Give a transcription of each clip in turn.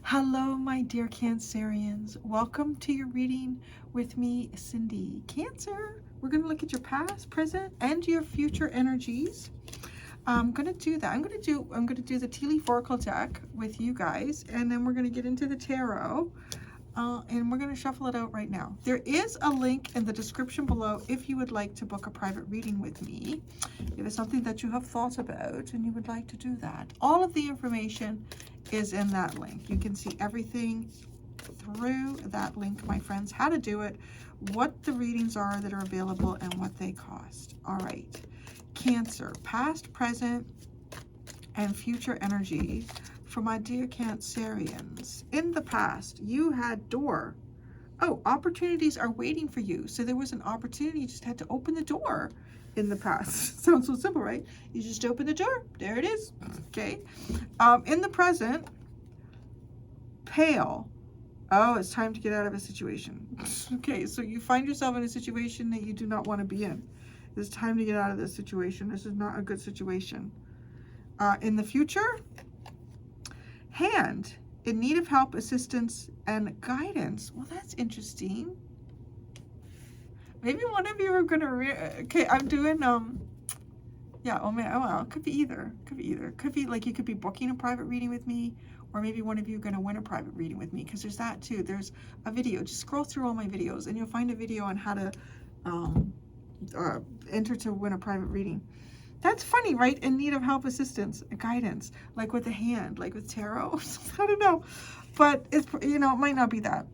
Hello, my dear Cancerians. Welcome to your reading with me, Cindy. Cancer, we're going to look at your past, present, and your future energies. I'm going to do that. I'm going to do the tea leaf oracle deck with you guys, and then we're going to get into the tarot. And we're going to shuffle it out right now. There is a link in the description below if you would like to book a private reading with me. If it's something that you have thought about and you would like to do that. All of the information is in that link. You can see everything through that link, my friends, how to do it, what the readings are that are available, and what they cost. All right. Cancer, past, present, and future energy. For my dear Cancerians, in the past, you had door. Oh, opportunities are waiting for you. So there was an opportunity, you just had to open the door in the past. Sounds so simple, right? You just open the door, there it is, okay? In the present, pale. Oh, it's time to get out of a situation. Okay, so you find yourself in a situation that you do not want to be in. It's time to get out of this situation. This is not a good situation. In the future, hand, in need of help, assistance, and guidance. Well, that's interesting. Maybe one of you are gonna okay, I'm doing yeah, oh man, oh well, could be either. Could be like you could be booking a private reading with me, or maybe one of you are gonna win a private reading with me, because there's that too. There's a video. Just scroll through all my videos and you'll find a video on how to enter to win a private reading. That's funny, right? In need of help, assistance, guidance, like with the hand, like with tarot. I don't know, but it's, you know, it might not be that.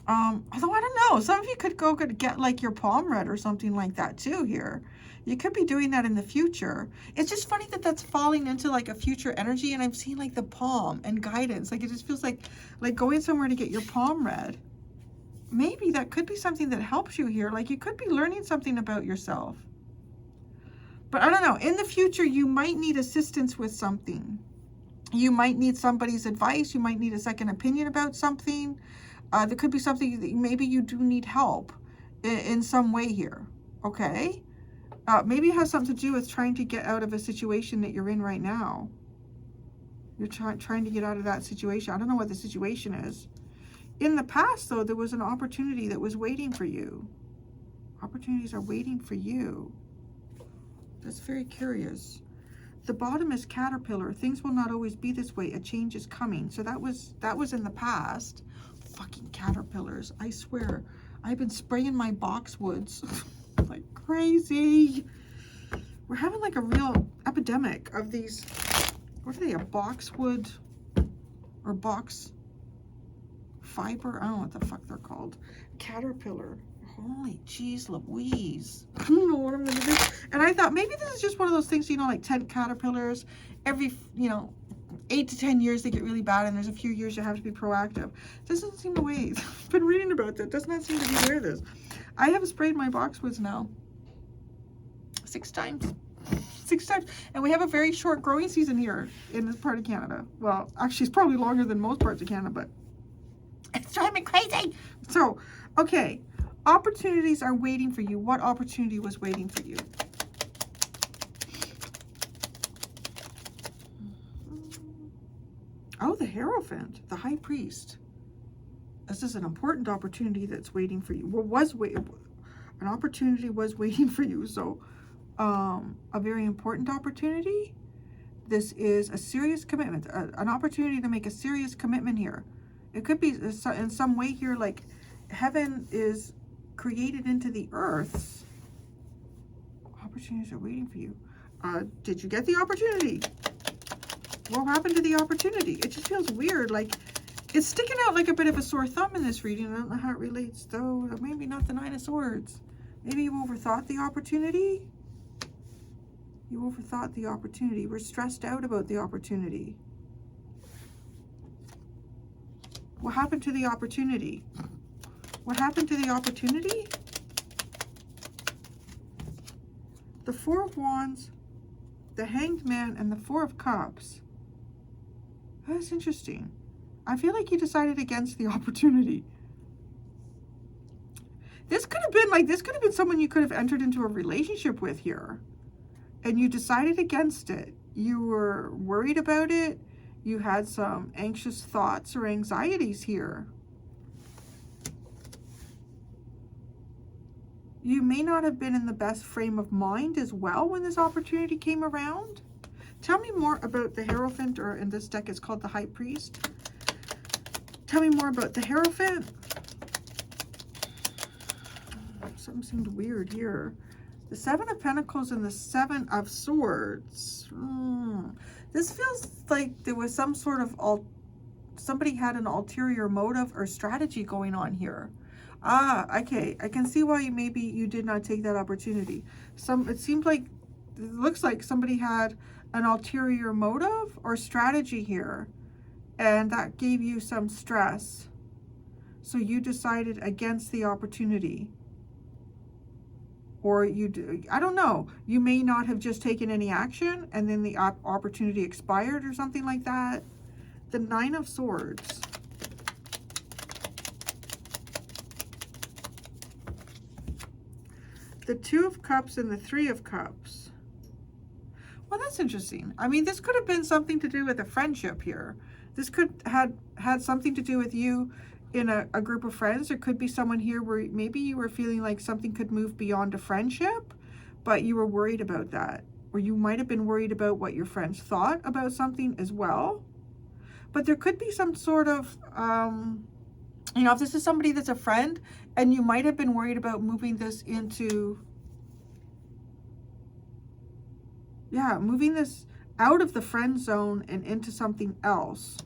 Although I don't know, some of you could go get like your palm read or something like that too here. You could be doing that in the future. It's just funny that that's falling into like a future energy, and I'm seeing like the palm and guidance. Like it just feels like going somewhere to get your palm read. Maybe that could be something that helps you here. Like you could be learning something about yourself. But I don't know, in the future, you might need assistance with something. You might need somebody's advice. You might need a second opinion about something. There could be something that maybe you do need help in some way here, okay? Maybe it has something to do with trying to get out of a situation that you're in right now. You're trying to get out of that situation. I don't know what the situation is. In the past, though, there was an opportunity that was waiting for you. Opportunities are waiting for you. That's very curious. The bottom is caterpillar. Things will not always be this way. A change is coming. So that was in the past. Fucking caterpillars. I swear. I've been spraying my boxwoods like crazy. We're having like a real epidemic of these. What are they? A boxwood or box fiber? I don't know what the fuck they're called. Caterpillar. Holy jeez Louise. I don't know what I'm going to do. And I thought maybe this is just one of those things, you know, like tent caterpillars. Every, you know, 8 to 10 years they get really bad, and there's a few years you have to be proactive. Doesn't seem to wait. I've been reading about that. Does not seem to be where it is. I have sprayed my boxwoods now 6 times. 6 times. And we have a very short growing season here in this part of Canada. Well, actually, it's probably longer than most parts of Canada, but it's driving me crazy. So, okay. Opportunities are waiting for you. What opportunity was waiting for you? Oh, the Hierophant, the High Priest. This is an important opportunity that's waiting for you. Well, an opportunity was waiting for you. So, a very important opportunity. This is a serious commitment, an opportunity to make a serious commitment here. It could be in some way here, like heaven is created into the earth. Opportunities are waiting for you. Did you get the opportunity? What happened to the opportunity? It just feels weird. Like it's sticking out like a bit of a sore thumb in this reading. I don't know how it relates though. Maybe not the Nine of Swords. Maybe you overthought the opportunity. You overthought the opportunity. We're stressed out about the opportunity. What happened to the opportunity? What happened to the opportunity? The Four of Wands, the Hanged Man, and the Four of Cups. That's interesting. I feel like you decided against the opportunity. This could have been someone you could have entered into a relationship with here. And you decided against it. You were worried about it. You had some anxious thoughts or anxieties here. You may not have been in the best frame of mind as well when this opportunity came around. Tell me more about the Hierophant, or in this deck it's called the High Priest. Tell me more about the Hierophant. Something seemed weird here. The Seven of Pentacles and the Seven of Swords. This feels like there was some sort of somebody had an ulterior motive or strategy going on here. Okay. I can see why you did not take that opportunity. It looks like somebody had an ulterior motive or strategy here, and that gave you some stress. So you decided against the opportunity. Or I don't know, you may not have just taken any action and then the opportunity expired or something like that. The Nine of Swords. The Two of Cups and the Three of Cups. Well, that's interesting. I mean, this could have been something to do with a friendship here. This could have had something to do with you in a group of friends. There could be someone here where maybe you were feeling like something could move beyond a friendship, but you were worried about that. Or you might have been worried about what your friends thought about something as well. But there could be some sort of, if this is somebody that's a friend, and you might have been worried about moving this into, moving this out of the friend zone and into something else.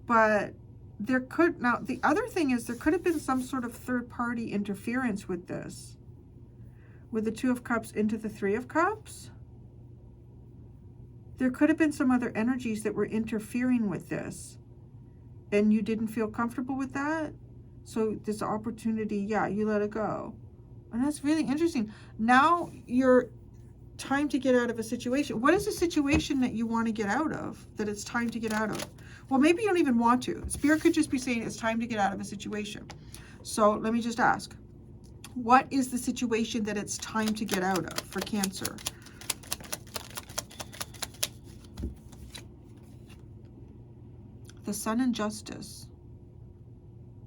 But the other thing is there could have been some sort of third-party interference with this. With the Two of Cups into the Three of Cups. There could have been some other energies that were interfering with this. And you didn't feel comfortable with that. So this opportunity, you let it go. And that's really interesting. Now you're time to get out of a situation. What is the situation that you want to get out of? That it's time to get out of? Well, maybe you don't even want to. Spirit could just be saying it's time to get out of a situation. So let me just ask. What is the situation that it's time to get out of for Cancer? The Sun and Justice.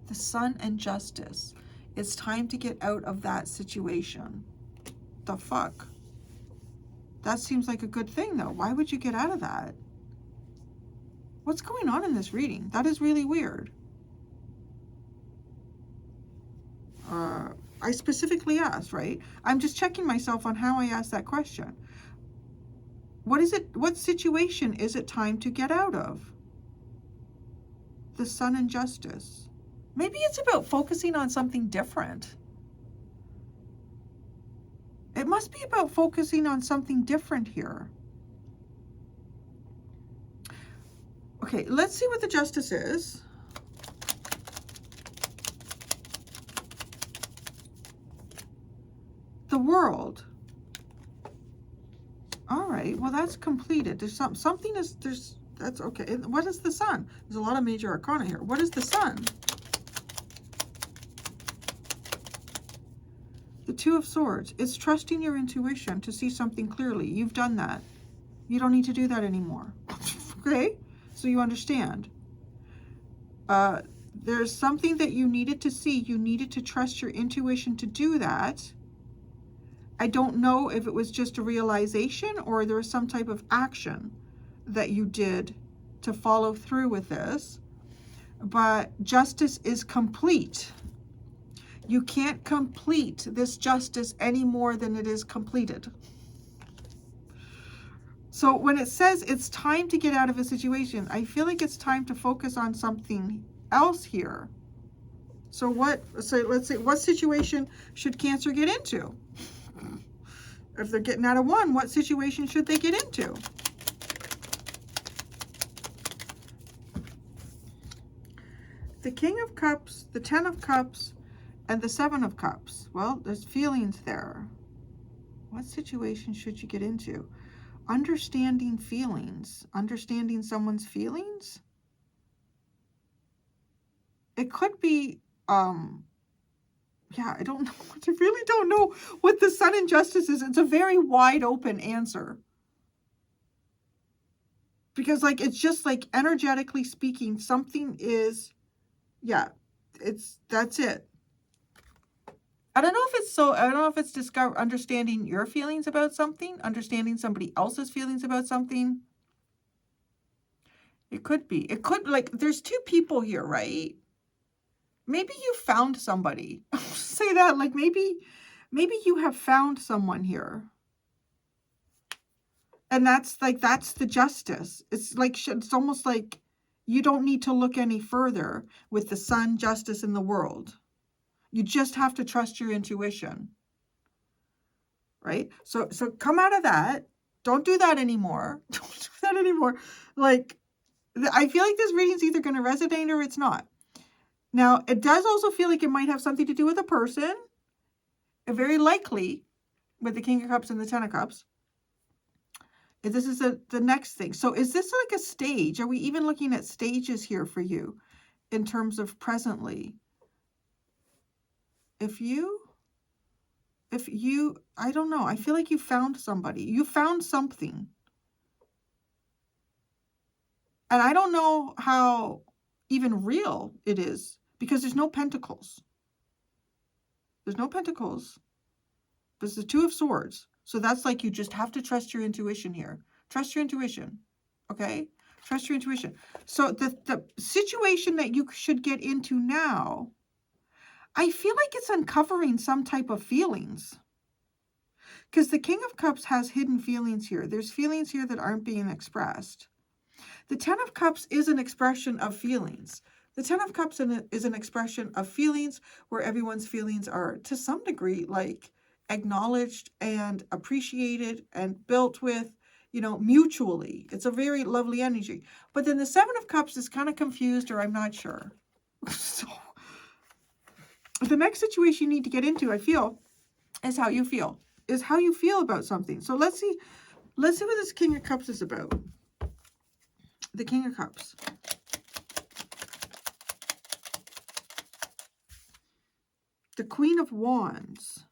The Sun and Justice. It's time to get out of that situation. The fuck? That seems like a good thing, though. Why would you get out of that? What's going on in this reading? That is really weird. I specifically asked, right? I'm just checking myself on how I asked that question. What situation is it time to get out of? The Sun and Justice. Maybe it's about focusing on something different. It must be about focusing on something different here. Okay, let's see what the Justice is. The World. All right, well, that's completed. There's that's okay. And what is the Sun? There's a lot of major arcana here. What is the Sun? The Two of Swords. It's trusting your intuition to see something clearly. You've done that. You don't need to do that anymore. Okay? So you understand. There's something that you needed to see. You needed to trust your intuition to do that. I don't know if it was just a realization or there was some type of action that you did to follow through with this. But justice is complete. You can't complete this justice any more than it is completed. So when it says it's time to get out of a situation, I feel like it's time to focus on something else here. So let's say, what situation should Cancer get into? If they're getting out of one, what situation should they get into? The King of Cups, the Ten of Cups, and the Seven of Cups. Well, there's feelings there. What situation should you get into? Understanding feelings. Understanding someone's feelings? It could be, I don't know. I really don't know what the Sun and Justice is. It's a very wide open answer. Because like, it's just like energetically speaking, something is, yeah, that's it. I don't know if it's understanding your feelings about something, understanding somebody else's feelings about something. It could be. It could, like, there's two people here, right? Maybe you found somebody. Say that, like, maybe you have found someone here. And that's the justice. It's like, it's almost like you don't need to look any further with the sun, justice, in the world. You just have to trust your intuition. Right? So come out of that. Don't do that anymore. Don't do that anymore. Like, I feel like this reading's either going to resonate or it's not. Now, it does also feel like it might have something to do with a person. Very likely with the King of Cups and the Ten of Cups. This is the next thing. So is this like a stage? Are we even looking at stages here for you in terms of presently? If you, I don't know. I feel like you found somebody. You found something. And I don't know how even real it is because there's no pentacles. There's no pentacles. But it's the Two of Swords. So that's like, you just have to trust your intuition here. Trust your intuition. Okay? Trust your intuition. So the situation that you should get into now, I feel like it's uncovering some type of feelings. Because the King of Cups has hidden feelings here. There's feelings here that aren't being expressed. The Ten of Cups is an expression of feelings. The Ten of Cups is an expression of feelings where everyone's feelings are, to some degree, like, acknowledged and appreciated and built with, you know, mutually. It's a very lovely energy. But then the Seven of Cups is kind of confused, or I'm not sure. So the next situation you need to get into, I feel, is how you feel. Is how you feel about something. So let's see what this King of Cups is about. The King of Cups. The Queen of Wands.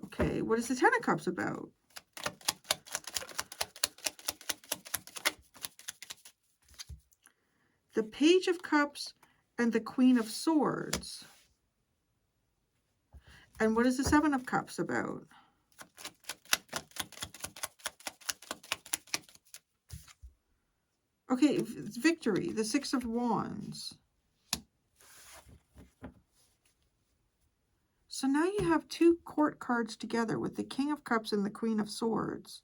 Okay, what is the Ten of Cups about? The Page of Cups and the Queen of Swords. And what is the Seven of Cups about? Okay, it's victory, the Six of Wands. So now you have two court cards together with the King of Cups and the Queen of Swords.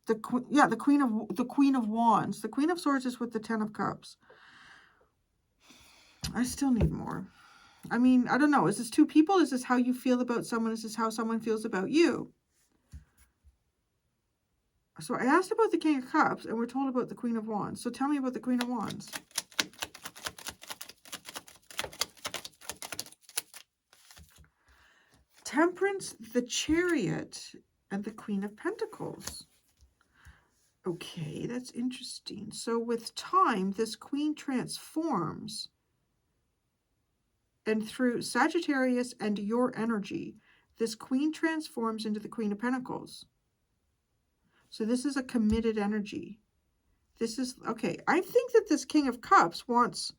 The Queen of Wands. The Queen of Swords is with the Ten of Cups. I still need more. I mean, I don't know. Is this two people? Is this how you feel about someone? Is this how someone feels about you? So I asked about the King of Cups, and we're told about the Queen of Wands. So tell me about the Queen of Wands. Temperance, the Chariot, and the Queen of Pentacles. Okay, that's interesting. So with time, this queen transforms. And through Sagittarius and your energy, this queen transforms into the Queen of Pentacles. So this is a committed energy. This is, okay, I think that this King of Cups wants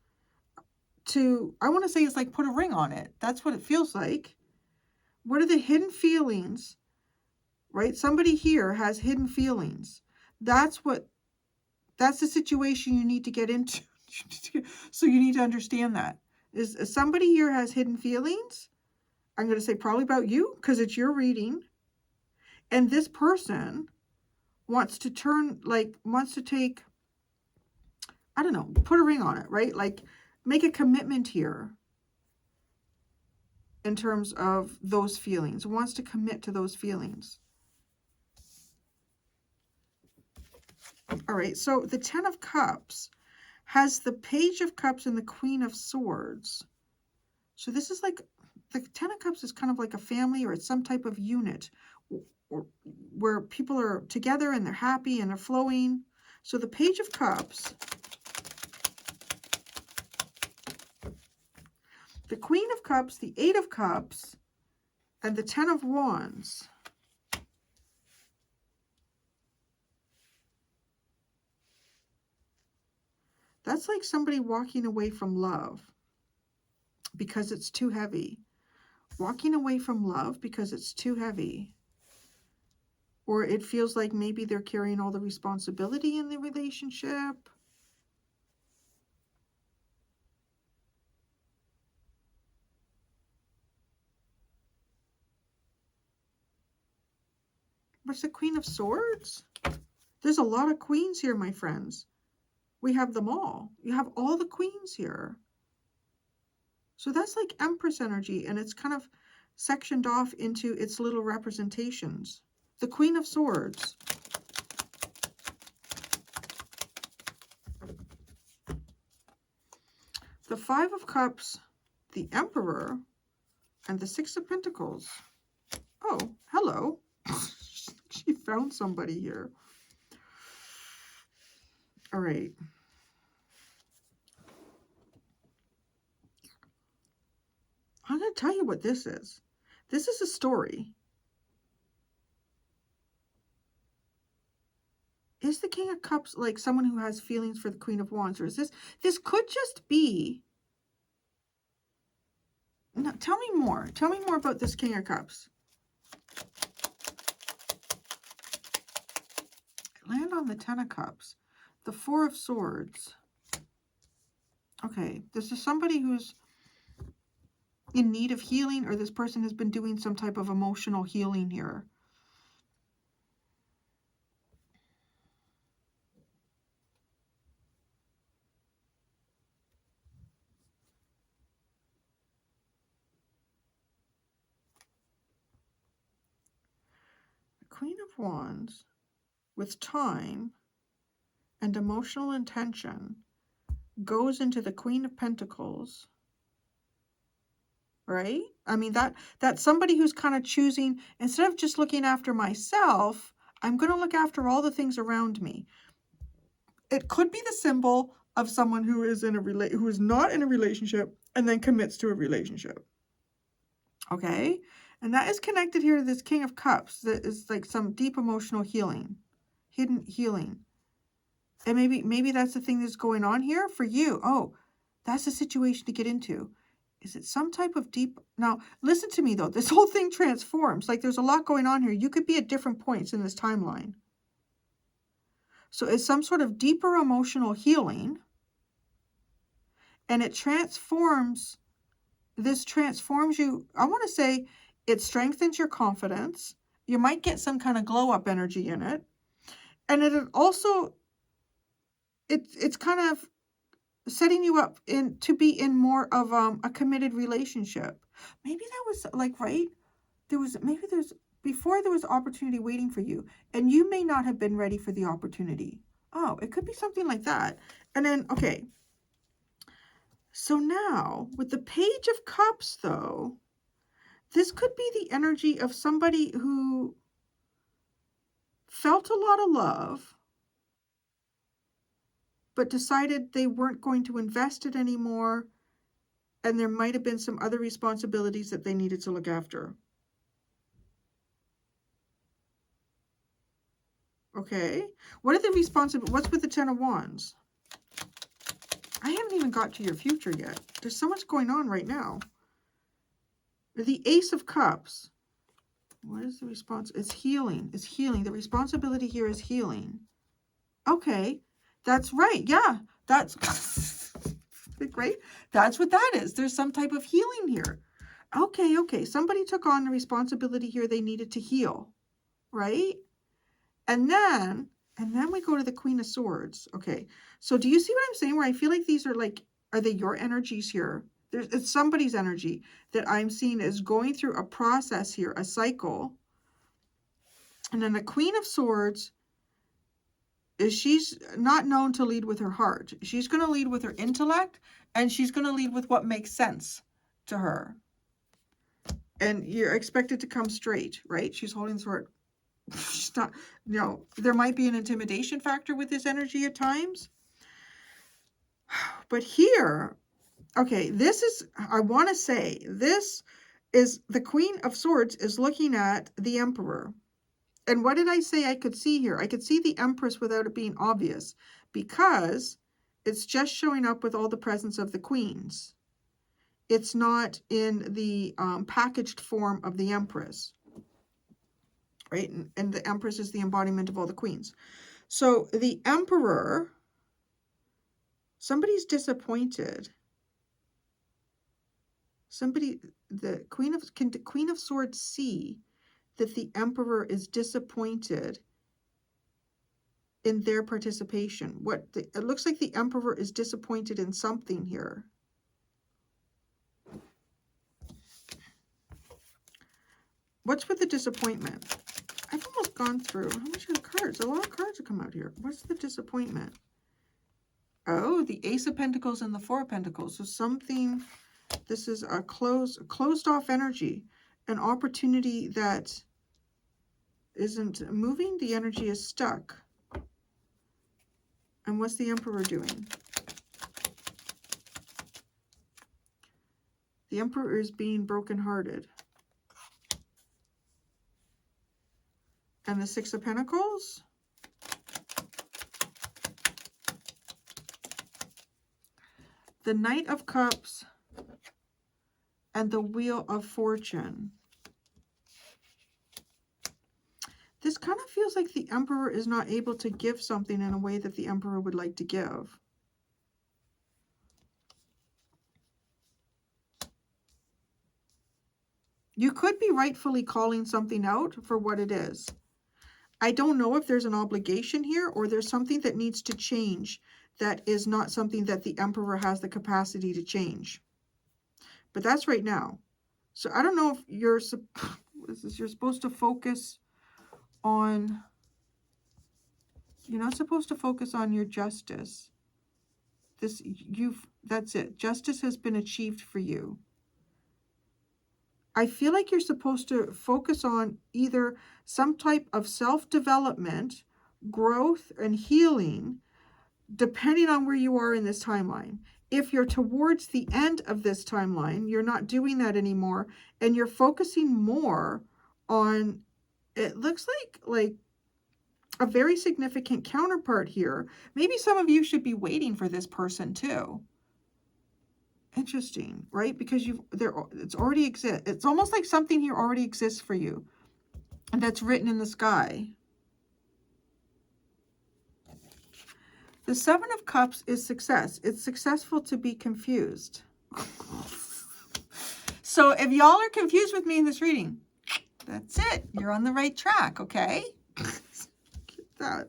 to, I want to say it's like put a ring on it. That's what it feels like. What are the hidden feelings, right? Somebody here has hidden feelings. That's the situation you need to get into. So you need to understand that. Is somebody here has hidden feelings? I'm going to say probably about you because it's your reading. And this person wants to take, I don't know, put a ring on it, right? Like make a commitment here in terms of those feelings, wants to commit to those feelings. All right, so the Ten of Cups has the Page of Cups and the Queen of Swords. So this is like, the Ten of Cups is kind of like a family, or it's some type of unit or where people are together and they're happy and they're flowing. So the Page of Cups, the Queen of Cups, the Eight of Cups, and the Ten of Wands. That's like somebody walking away from love because it's too heavy. Walking away from love because it's too heavy. Or it feels like maybe they're carrying all the responsibility in the relationship. What's the Queen of Swords? There's a lot of queens here, my friends. We have them all. You have all the queens here. So that's like Empress energy, and it's kind of sectioned off into its little representations. The Queen of Swords. The Five of Cups, the Emperor, and the Six of Pentacles. Oh, hello. She found somebody here. All right. I'm going to tell you what this is. This is a story. Is the King of Cups like someone who has feelings for the Queen of Wands? Or is this could just be... No, tell me more. Tell me more about this King of Cups. Land on the Ten of Cups. The Four of Swords. Okay, this is somebody who's in need of healing, or this person has been doing some type of emotional healing here. The Queen of Wands, with time and emotional intention, goes into the Queen of Pentacles. Right? I mean, that's somebody who's kind of choosing, instead of just looking after myself, I'm going to look after all the things around me. It could be the symbol of someone who is who is not in a relationship and then commits to a relationship. Okay? And that is connected here to this King of Cups. That is like some deep emotional healing, hidden healing. And maybe that's the thing that's going on here for you. Oh, that's a situation to get into. Is it some type of deep... Now, listen to me, though. This whole thing transforms. Like, there's a lot going on here. You could be at different points in this timeline. So it's some sort of deeper emotional healing. And it transforms... This transforms you... I want to say it strengthens your confidence. You might get some kind of glow-up energy in it. And it also... It's kind of... setting you up to be in more of a committed relationship. Maybe that was like, right? Before there was opportunity waiting for you, and you may not have been ready for the opportunity. Oh, it could be something like that. And then, okay. So now, with the Page of Cups, though, this could be the energy of somebody who felt a lot of love, but decided they weren't going to invest it anymore, and there might have been some other responsibilities that they needed to look after. Okay. What are the responsibilities? What's with the Ten of Wands? I haven't even got to your future yet. There's so much going on right now. The Ace of Cups. What is the response? It's healing. It's healing. The responsibility here is healing. Okay. That's right. Yeah. That's great. That's what that is. There's some type of healing here. Okay. Okay. Somebody took on the responsibility here they needed to heal. Right? And then we go to the Queen of Swords. Okay. So do you see what I'm saying? Where I feel like these are like, are they your energies here? It's somebody's energy that I'm seeing is going through a process here, a cycle. And then the Queen of Swords is, she's not known to lead with her heart. She's going to lead with her intellect, and she's going to lead with what makes sense to her. And you're expected to come straight, right? She's holding the sword. She's not, there might be an intimidation factor with this energy at times. But here, okay, this is, I want to say, this is the Queen of Swords is looking at the Emperor. And what did I say I could see here? I could see the Empress without it being obvious, because It's just showing up with all the presence of the queens. It's not in the packaged form of the Empress, right? And the Empress is the embodiment of all the queens. So the Emperor, somebody's disappointed. Somebody, can the Queen of Swords see that the Emperor is disappointed in their participation? It looks like the Emperor is disappointed in something here. What's with the disappointment? I've almost gone through. How much are the cards? A lot of cards have come out here. What's the disappointment? Oh, the Ace of Pentacles and the Four of Pentacles. So something, this is a closed off energy. An opportunity that isn't moving. The energy is stuck. And what's the Emperor doing? The Emperor is being brokenhearted. And the Six of Pentacles? The Knight of Cups and the Wheel of Fortune. This kind of feels like the Emperor is not able to give something in a way that the Emperor would like to give. You could be rightfully calling something out for what it is. I don't know if there's an obligation here or there's something that needs to change that is not something that the Emperor has the capacity to change. But that's right now. So I don't know if you're supposed to focus on, you're not supposed to focus on your justice. That's it. Justice has been achieved for you. I feel like you're supposed to focus on either some type of self-development, growth, and healing, depending on where you are in this timeline. If you're towards the end of this timeline, you're not doing that anymore, and you're focusing more on, it looks like a very significant counterpart here. Maybe some of you should be waiting for this person too. Interesting, right? Because it's already exists. It's almost like something here already exists for you, and that's written in the sky. The Seven of Cups is success. It's successful to be confused. So if y'all are confused with me in this reading, that's it. You're on the right track, okay? Get that.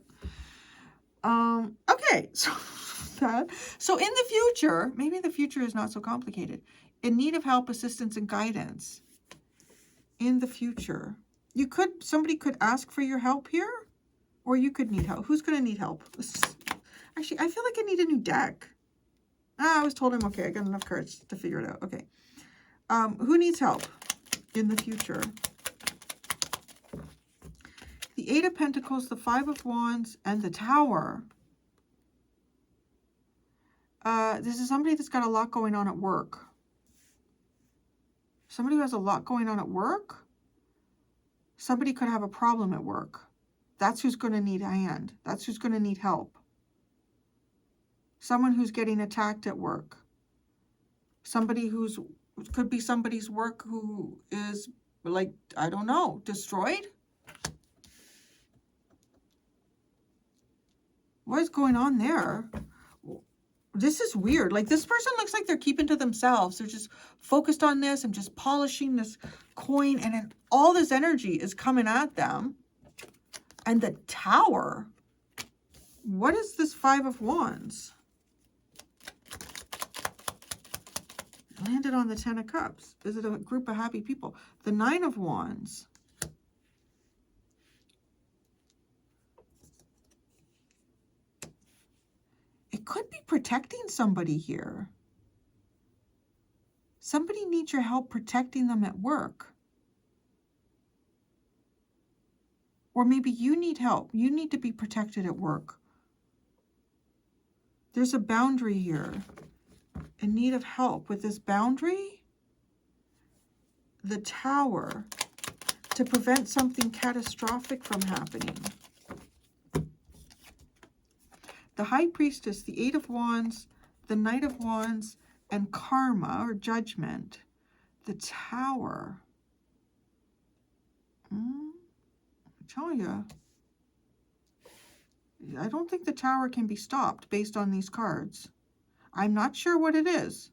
Okay, so in the future, maybe the future is not so complicated. In need of help, assistance, and guidance. In the future, somebody could ask for your help here, or you could need help. Who's going to need help? Actually, I feel like I need a new deck. I was told I'm okay. I got enough cards to figure it out. Okay. Who needs help in the future? The Eight of Pentacles, the Five of Wands, and the Tower. This is somebody that's got a lot going on at work. Somebody who has a lot going on at work. Somebody could have a problem at work. That's who's going to need a hand. That's who's going to need help. Someone who's getting attacked at work. Somebody could be somebody's work who is, like, I don't know, destroyed? What is going on there? This is weird. Like, this person looks like they're keeping to themselves. They're just focused on this and just polishing this coin, and then all this energy is coming at them. And the Tower. What is this Five of Wands? Landed on the Ten of Cups. Is it a group of happy people? The Nine of Wands. It could be protecting somebody here. Somebody needs your help protecting them at work. Or maybe you need help. You need to be protected at work. There's a boundary here. In need of help with this boundary. The Tower. To prevent something catastrophic from happening. the High Priestess, the Eight of Wands, the Knight of Wands, and Karma or Judgment. The Tower. I tell you, I don't think the Tower can be stopped based on these cards. I'm not sure what it is.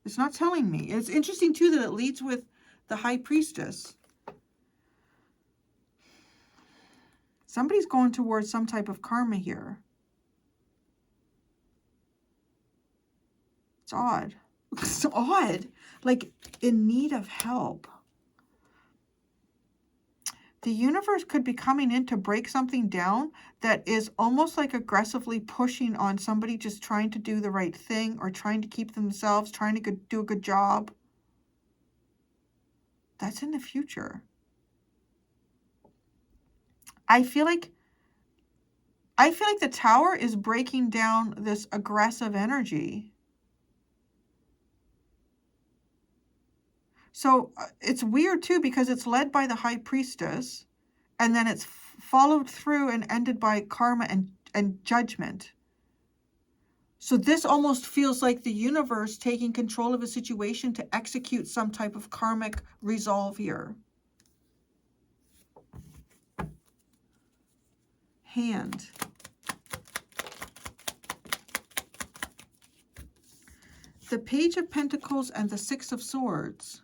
It's not telling me. It's interesting, too, that it leads with the High Priestess. Somebody's going towards some type of karma here. It's odd. It's odd. Like, in need of help. The universe could be coming in to break something down that is almost like aggressively pushing on somebody just trying to do the right thing or trying to keep themselves, trying to do a good job. That's in the future. I feel like the Tower is breaking down this aggressive energy. So it's weird, too, because it's led by the High Priestess, and then it's followed through and ended by Karma and Judgment. So this almost feels like the universe taking control of a situation to execute some type of karmic resolve here. Hand. The Page of Pentacles and the Six of Swords.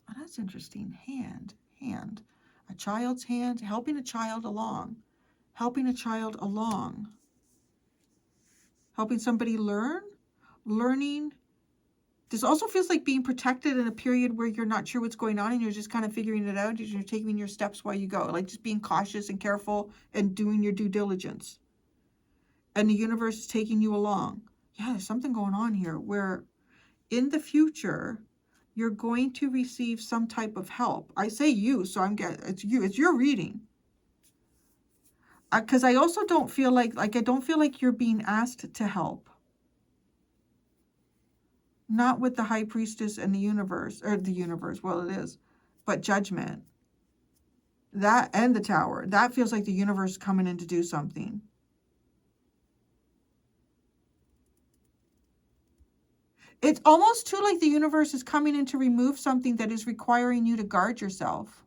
Oh, that's interesting. Hand. A child's hand, helping a child along. Helping a child along. Helping somebody learning. This also feels like being protected in a period where you're not sure what's going on and you're just kind of figuring it out. You're taking your steps while you go. Like just being cautious and careful and doing your due diligence. And the universe is taking you along. Yeah, there's something going on here where in the future, you're going to receive some type of help. I say you, so it's you. It's your reading. Because I also don't feel like I don't feel like you're being asked to help. Not with the High Priestess and the universe, well, it is, but Judgment. That and the Tower. That feels like the universe is coming in to do something. It's almost too like the universe is coming in to remove something that is requiring you to guard yourself.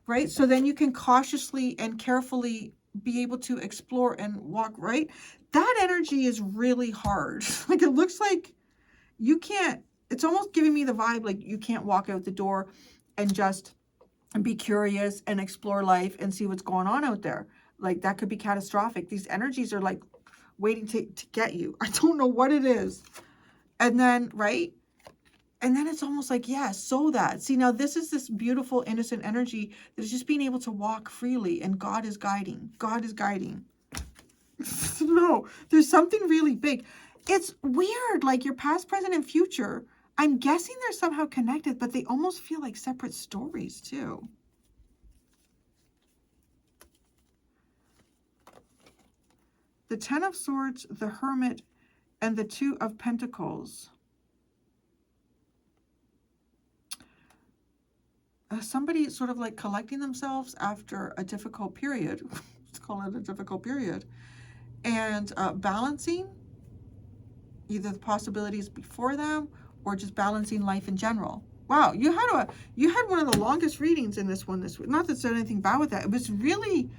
Right? So then you can cautiously and carefully be able to explore and walk, right? That energy is really hard. Like it looks like you can't, it's almost giving me the vibe like you can't walk out the door and just be curious and explore life and see what's going on out there. Like that could be catastrophic. These energies are like waiting to get you. I don't know what it is. And then, right? And then it's almost like, yeah, so that. See, now this is this beautiful, innocent energy that is just being able to walk freely and God is guiding. God is guiding. No, there's something really big. It's weird, like your past, present, and future. I'm guessing they're somehow connected, but they almost feel like separate stories too. The Ten of Swords, the Hermit, and the Two of Pentacles. Somebody sort of like collecting themselves after a difficult period. Let's call it a difficult period. And balancing either the possibilities before them or just balancing life in general. Wow, you had one of the longest readings in this one this week. Not that there's anything bad with that. It was really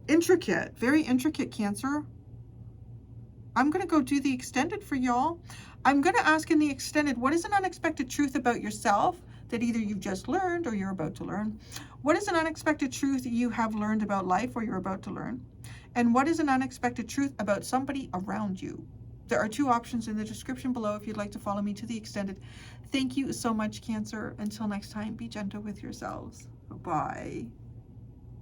intricate, very intricate, Cancer. I'm going to go do the extended for y'all. I'm going to ask in the extended, what is an unexpected truth about yourself that either you've just learned or you're about to learn? What is an unexpected truth you have learned about life or you're about to learn? And what is an unexpected truth about somebody around you? There are two options in the description below if you'd like to follow me to the extended. Thank you so much, Cancer. Until next time, be gentle with yourselves. Bye.